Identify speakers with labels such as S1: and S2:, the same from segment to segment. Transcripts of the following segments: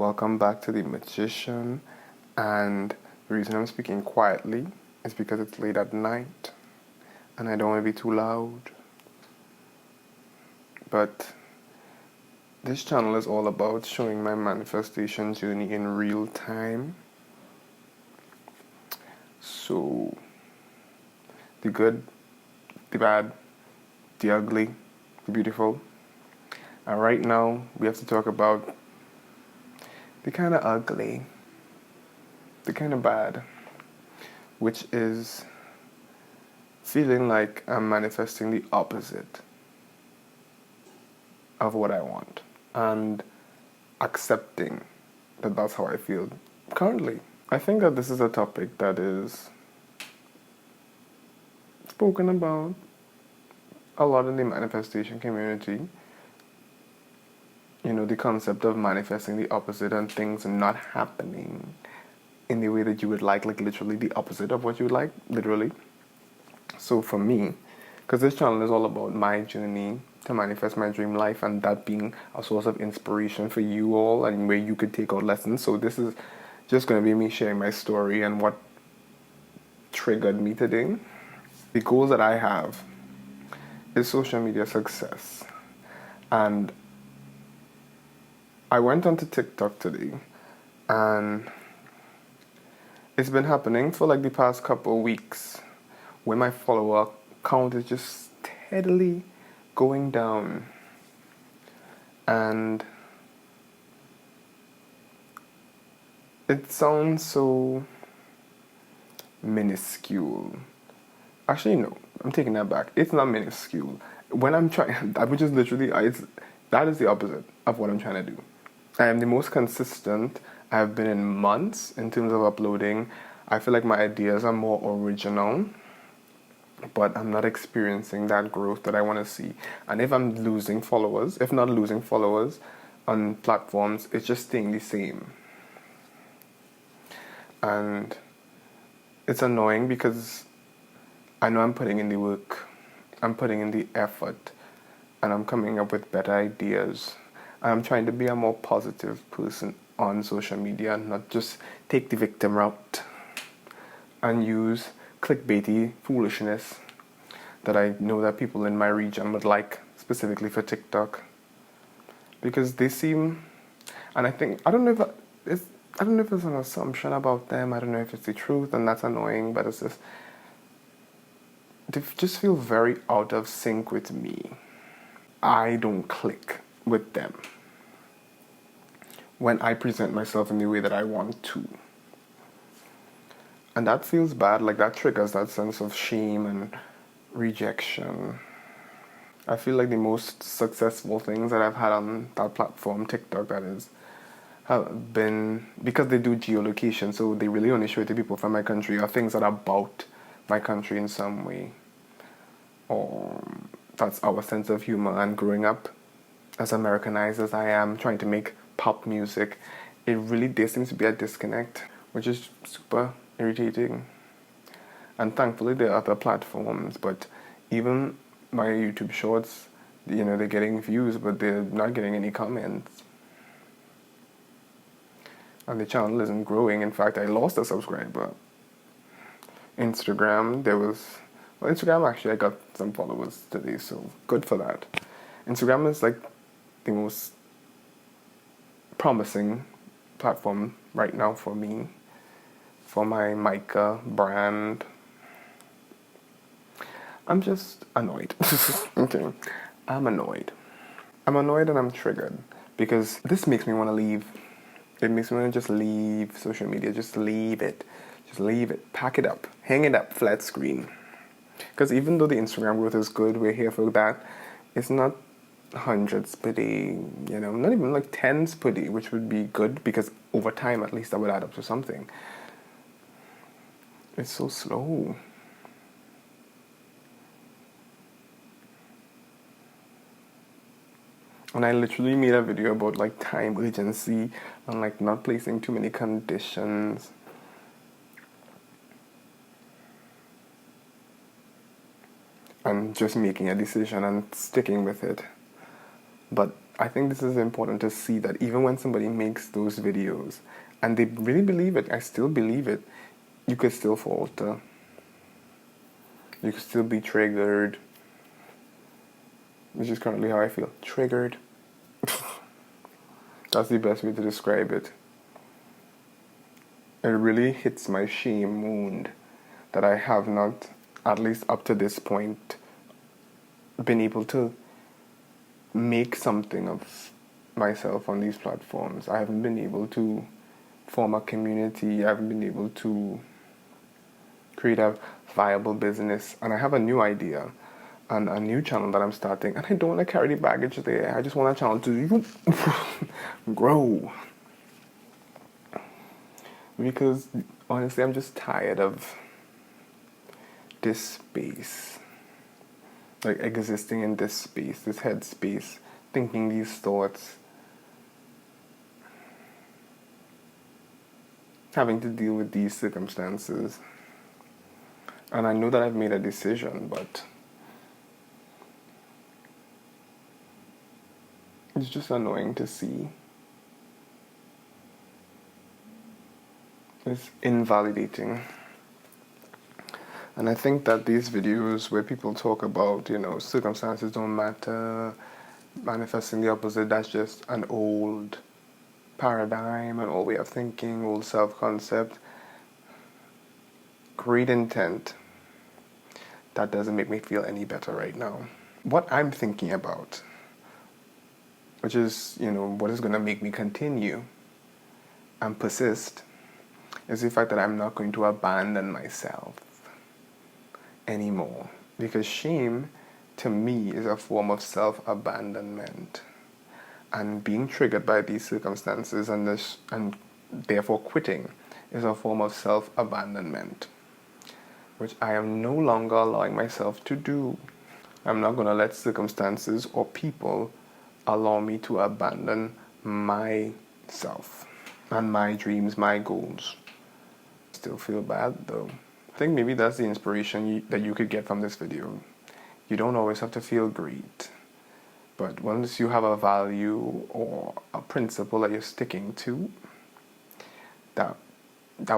S1: Welcome back to The Magician. And the reason I'm speaking quietly is because it's late at night and I don't want to be too loud. But this channel is all about showing my manifestation journey in real time. So, the good, the bad, the ugly, the beautiful. And right now, we have to talk about the kind of ugly, the kind of bad, which is feeling like I'm manifesting the opposite of what I want and accepting that that's how I feel currently. I think that this is a topic that is spoken about a lot in the manifestation community. You know, the concept of manifesting the opposite and things not happening in the way that you would like literally the opposite of what you would like, literally. So for me, because this channel is all about my journey to manifest my dream life and that being a source of inspiration for you all and where you could take out lessons. So this is just going to be me sharing my story and what triggered me today. The goals that I have is social media success. And I went onto TikTok today and it's been happening for like the past couple of weeks where my follower count is just steadily going down. And it sounds so minuscule. Actually, no, I'm taking that back. It's not minuscule. When I'm trying, I would just literally, that is the opposite of what I'm trying to do. I am the most consistent I've been in months in terms of uploading. I feel like my ideas are more original, but I'm not experiencing that growth that I want to see. And if I'm losing followers, if not losing followers on platforms, it's just staying the same. And it's annoying because I know I'm putting in the work, I'm putting in the effort, and I'm coming up with better ideas. I'm trying to be a more positive person on social media, not just take the victim route and use clickbaity foolishness that I know that people in my region would like, specifically for TikTok, because they seem, and I don't know if it's an assumption about them. I don't know if it's the truth, and that's annoying. But it's just they just feel very out of sync with me. I don't click with them when I present myself in the way that I want to. And that feels bad, like that triggers that sense of shame and rejection. I feel like the most successful things that I've had on that platform, TikTok that is, have been, because they do geolocation, so they really only show it to people from my country or things that are about my country in some way. Or that's our sense of humor. And growing up as Americanized as I am, trying to make pop music, there seems to be a disconnect, which is super irritating. And thankfully there are other platforms, but even my YouTube shorts, they're getting views, but they're not getting any comments. And the channel isn't growing. In fact, I lost a subscriber. Instagram, Instagram actually I got some followers today, so good for that. Instagram is like the most promising platform right now for me, for my Micah brand. I'm just annoyed. Okay, I'm annoyed. I'm annoyed and I'm triggered because this makes me want to leave. It makes me want to just leave social media. Just leave it. Just leave it. Pack it up. Hang it up. Flat screen. Because even though the Instagram growth is good, we're here for that. It's not hundreds per day, not even like tens per day, which would be good because over time at least that would add up to something. It's so slow. And I literally made a video about like time urgency and like not placing too many conditions. And just making a decision and sticking with it. But I think this is important to see that even when somebody makes those videos and they really believe it, I still believe it, you could still falter. You could still be triggered, which is currently how I feel. Triggered. That's the best way to describe it. It really hits my shame wound that I have not, at least up to this point, been able to make something of myself on these platforms. I haven't been able to form a community. I haven't been able to create a viable business. And I have a new idea and a new channel that I'm starting. And I don't want to carry the baggage there. I just want a channel to grow. Because honestly, I'm just tired of this space. Like existing in this space, this head space, thinking these thoughts, having to deal with these circumstances. And I know that I've made a decision, but it's just annoying to see. It's invalidating. And I think that these videos where people talk about, circumstances don't matter, manifesting the opposite, that's just an old paradigm, an old way of thinking, old self-concept. Great intent. That doesn't make me feel any better right now. What I'm thinking about, which is, what is going to make me continue and persist, is the fact that I'm not going to abandon myself anymore. Because shame, to me, is a form of self-abandonment. And being triggered by these circumstances and therefore quitting is a form of self-abandonment, which I am no longer allowing myself to do. I'm not going to let circumstances or people allow me to abandon myself and my dreams, my goals. Still feel bad though. I think maybe that's the inspiration that you could get from this video. You don't always have to feel great, but once you have a value or a principle that you're sticking to, that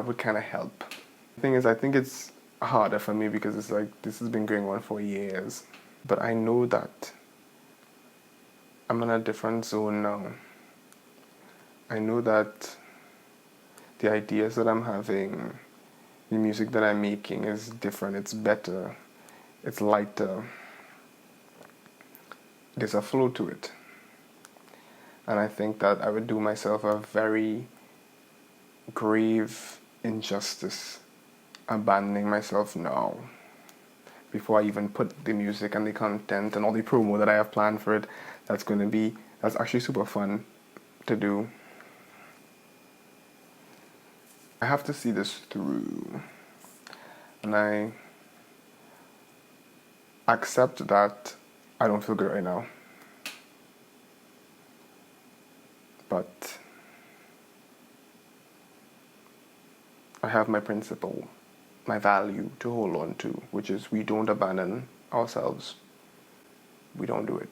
S1: would kind of help. The thing is, I think it's harder for me because it's like this has been going on for years, but I know that I'm in a different zone now. I know that the ideas that I'm having, the music that I'm making is different, it's better, it's lighter. There's a flow to it. And I think that I would do myself a very grave injustice abandoning myself now before I even put the music and the content and all the promo that I have planned for it. That's actually super fun to do. I have to see this through, and I accept that I don't feel good right now, but I have my principle, my value to hold on to, which is we don't abandon ourselves. We don't do it.